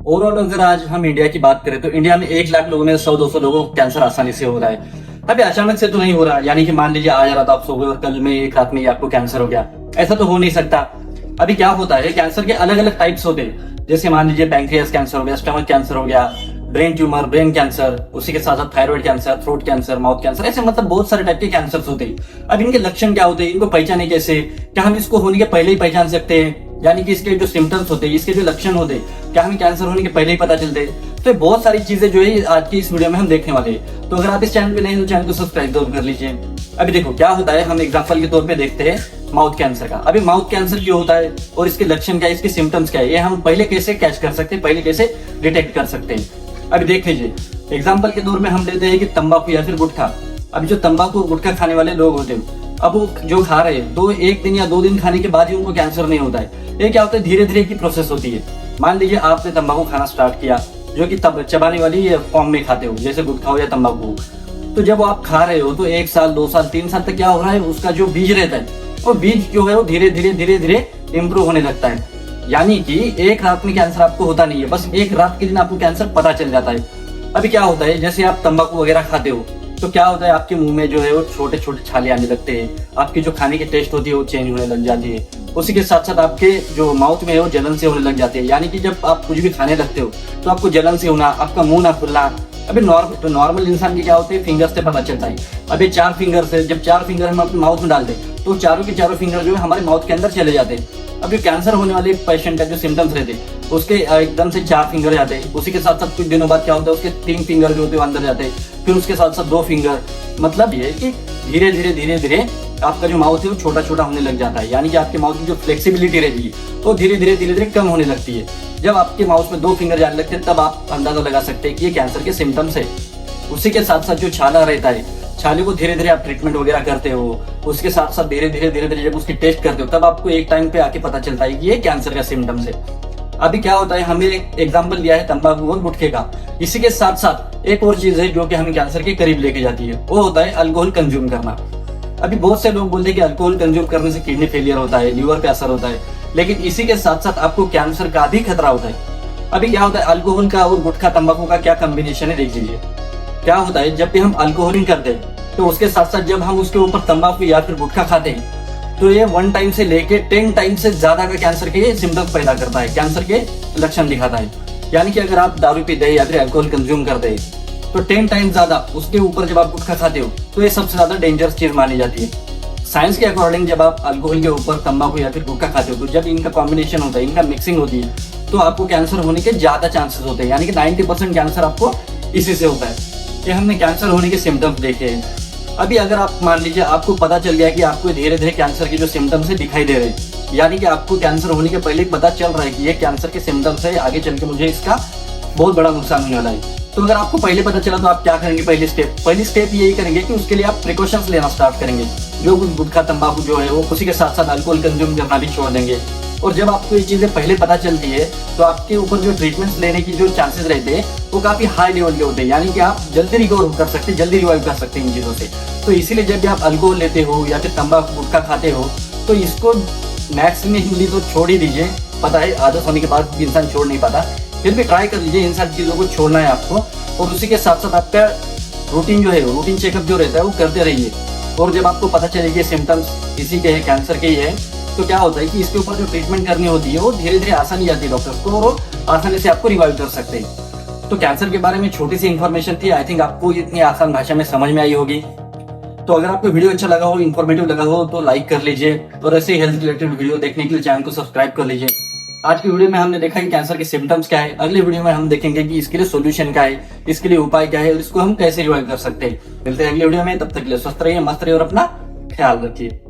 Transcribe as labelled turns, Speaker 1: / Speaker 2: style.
Speaker 1: Overall अगर आज हम इंडिया की बात करें तो इंडिया में 1 लाख लोगों में 100-200 लोगों को कैंसर आसानी से हो रहा है। अभी अचानक से तो नहीं हो रहा, यानी कि मान लीजिए आज रात आप सो गए और कल में एक रात में ही आपको कैंसर हो गया, ऐसा तो हो नहीं सकता। अभी क्या होता है, कैंसर के अलग अलग टाइप्स होते हैं। जैसे मान लीजिए पैंक्रियास कैंसर हो गया, स्टमक कैंसर हो गया, ब्रेन ट्यूमर, ब्रेन कैंसर, उसी के साथ साथ thyroid cancer, throat cancer, mouth cancer, ऐसे मतलब बहुत सारे टाइप के कैंसर होते हैं। अब इनके लक्षण क्या होते हैं, इनको पहचाने कैसे, क्या हम इसको होने के पहले ही पहचान सकते हैं, यानी कि इसके जो सिम्टम्स होते हैं, इसके जो लक्षण होते हैं, क्या हमें कैंसर होने के पहले ही पता चलते हैं। तो बहुत सारी चीजें जो है आज की इस वीडियो में हम देखने वाले हैं। तो अगर आप इस चैनल पे नए हैं तो चैनल को सब्सक्राइब जरूर कर लीजिए। अभी देखो क्या होता है, हम एग्जांपल के तौर पे देखते हैं माउथ कैंसर का। अभी माउथ कैंसर क्यों होता है और इसके लक्षण क्या है, इसके सिम्टम्स क्या है, ये हम पहले कैसे कैच कर सकते हैं, पहले कैसे डिटेक्ट कर सकते हैं। अभी देख लीजिए, एग्जाम्पल के तौर में हम लेते हैं कि तंबाकू या फिर गुटखा। अभी जो तंबाकू और गुटखा खाने वाले लोग होते हैं, अब वो जो खा रहे हैं, तो 1 दिन या 2 दिन खाने के बाद ही उनको कैंसर नहीं होता है। ये क्या होता है, धीरे धीरे की प्रोसेस होती है। मान लीजिए आपने तंबाकू खाना स्टार्ट किया, जो कि तब चबाने वाली फॉर्म में खाते हो, जैसे गुटखा हो या तंबाकू। तो जब आप खा रहे हो तो 1 साल, 2 साल, 3 साल तक क्या हो रहा है, उसका जो बीज रहता है, वो बीज जो है वो धीरे धीरे इम्प्रूव होने लगता है। यानी कि एक रात में कैंसर आपको होता नहीं है, बस एक रात के दिन आपको कैंसर पता चल जाता है। अभी क्या होता है, जैसे आप तंबाकू वगैरह खाते हो तो क्या होता है, आपके मुंह में जो है वो छोटे छोटे छाले आने लगते हैं, आपकी जो खाने की टेस्ट होती है वो चेंज होने लग जाती है। उसी के साथ साथ आपके जो माउथ में है वो जलन से होने लग जाती है। यानी कि जब आप कुछ भी खाने लगते हो तो आपको जलन से होना, आपका मुंह ना खुलना। अभी नॉर्मल इंसान की क्या होते हैं, फिंगर से पता चलता है। अभी 4 फिंगर से, जब 4 फिंगर हम अपने माउथ में डालते हैं तो चारों के चारों फिंगर जो है हमारे माउथ के अंदर चले जाते हैं। अब जो कैंसर होने वाले पेशेंट का जो सिम्टम्स रहते हैं, उसके एकदम से 4 फिंगर जाते हैं। उसी के साथ साथ कुछ दिनों बाद क्या होता है, उसके 3 फिंगर जो होते हैं अंदर जाते हैं, फिर उसके साथ साथ 2 फिंगर। मतलब ये कि धीरे धीरे आपका जो माउथ है वो छोटा छोटा होने लग जाता है। यानी कि आपके माउथ की जो फ्लेक्सिबिलिटी रहती है वो धीरे धीरे कम होने लगती है। जब आपके माउथ में 2 फिंगर जाने लगते हैं तब आप अंदाजा लगा सकते हैं कि ये कैंसर के सिम्टम्स है। उसी के साथ साथ जो छाला रहता है, छाले को धीरे धीरे आप ट्रीटमेंट वगैरह करते हो, उसके साथ साथ धीरे धीरे जब उसकी टेस्ट करते हो तब आपको एक टाइम पे आके पता चलता है कि ये कैंसर का सिम्टम्स है। अभी क्या होता है, हमें एक एग्जांपल दिया है तंबाकू और गुटखे का। इसी के साथ साथ एक और चीज है जो कि हमें कैंसर के करीब लेके जाती है, वो होता है अल्कोहल कंज्यूम करना। अभी बहुत से लोग बोलते हैं कि अल्कोहल कंज्यूम करने से किडनी फेलियर होता है, लीवर पे असर होता है, लेकिन इसी के साथ साथ आपको कैंसर का भी खतरा होता है। अभी क्या होता है, अल्कोहल का और गुटखा तंबाकू का क्या कॉम्बिनेशन है, देख लीजिए। क्या होता है, जब भी हम अल्कोहलिंग करते हैं तो उसके साथ साथ जब हम उसके ऊपर तंबाकू या फिर गुटखा खाते हैं तो ये 1 टाइम से लेके 10 टाइम से ज्यादा का कैंसर के सिम्टम्स पैदा करता है, कैंसर के लक्षण दिखाता है। यानी कि अगर आप दारू पीते हैं या फिर अल्कोहल कंज्यूम करते हैं तो 10 टाइम ज्यादा उसके ऊपर जब आप गुटखा खाते हो तो ये सबसे ज्यादा डेंजरस चीज मानी जाती है। साइंस के अकॉर्डिंग जब आप अल्कोहल के ऊपर तंबाकू या फिर गुटखा खाते हो तो जब इनका कॉम्बिनेशन होता है, इनका मिक्सिंग होती है, तो आपको कैंसर होने के ज्यादा चांसेस होते हैं। यानी कि 90% कैंसर आपको इसी से होता है। ये हमने कैंसर होने के सिम्टम्स देखे हैं। अभी अगर आप मान लीजिए आपको पता चल गया कि आपको धीरे धीरे कैंसर के जो सिम्टम्स है दिखाई दे रहे हैं, यानी कि आपको कैंसर होने के पहले पता चल रहा है कि ये कैंसर के सिम्टम्स है, आगे चल के मुझे इसका बहुत बड़ा नुकसान होने वाला है। तो अगर आपको पहले पता चला तो आप क्या करेंगे, पहली स्टेप यही करेंगे कि उसके लिए आप प्रिकॉशंस लेना स्टार्ट करेंगे। जो गुटखा तंबाकू जो है वो उसी के साथ साथ अल्कोहल कंज्यूम करना भी छोड़ देंगे। और जब आपको ये चीजें पहले पता चलती है तो आपके ऊपर जो ट्रीटमेंट्स लेने की जो चांसेस रहते हैं वो काफी हाई लेवल के होते हैं। यानी कि आप जल्दी रिकवर कर सकते हैं, जल्दी रिवाइव कर सकते हैं इन चीजों से। तो इसीलिए जब भी आप अल्कोहल लेते हो या फिर तंबाकू गुटखा खाते हो तो इसको मैक्सिमली तो छोड़ ही दीजिए। पता है आदत होने के बाद इंसान छोड़ नहीं पाता, फिर भी ट्राई कर लीजिए, इन सारी चीजों को छोड़ना है आपको। और उसी के साथ साथ आपका रूटीन जो है, रूटीन चेकअप जो रहता है वो करते रहिए। और जब आपको पता चलेगी सिम्टम्स इसी के हैं, कैंसर के ही है, तो क्या होता है कि इसके ऊपर जो ट्रीटमेंट करनी होती है वो धीरे धीरे आसानी जाती है डॉक्टर्स को और आसानी से आपको रिवाइव कर सकते हैं। तो कैंसर के बारे में छोटी सी इन्फॉर्मेशन थी, आई थिंक आपको इतनी आसान भाषा में समझ में आई होगी। तो अगर आपको वीडियो अच्छा लगा हो, इन्फॉर्मेटिव लगा हो तो लाइक कर लीजिए और ऐसे हेल्थ रिलेटेड वीडियो देखने के लिए चैनल को सब्सक्राइब कर लीजिए। आज की वीडियो में हमने देखा कि कैंसर के सिम्टम्स क्या है। अगले वीडियो में हम देखेंगे कि इसके लिए सोल्यूशन क्या है, इसके लिए उपाय क्या है और इसको हम कैसे रिवाइव कर सकते हैं। मिलते हैं अगले वीडियो में, तब तक के लिए स्वस्थ रहिए, मस्त रहिए और अपना ख्याल रखिए।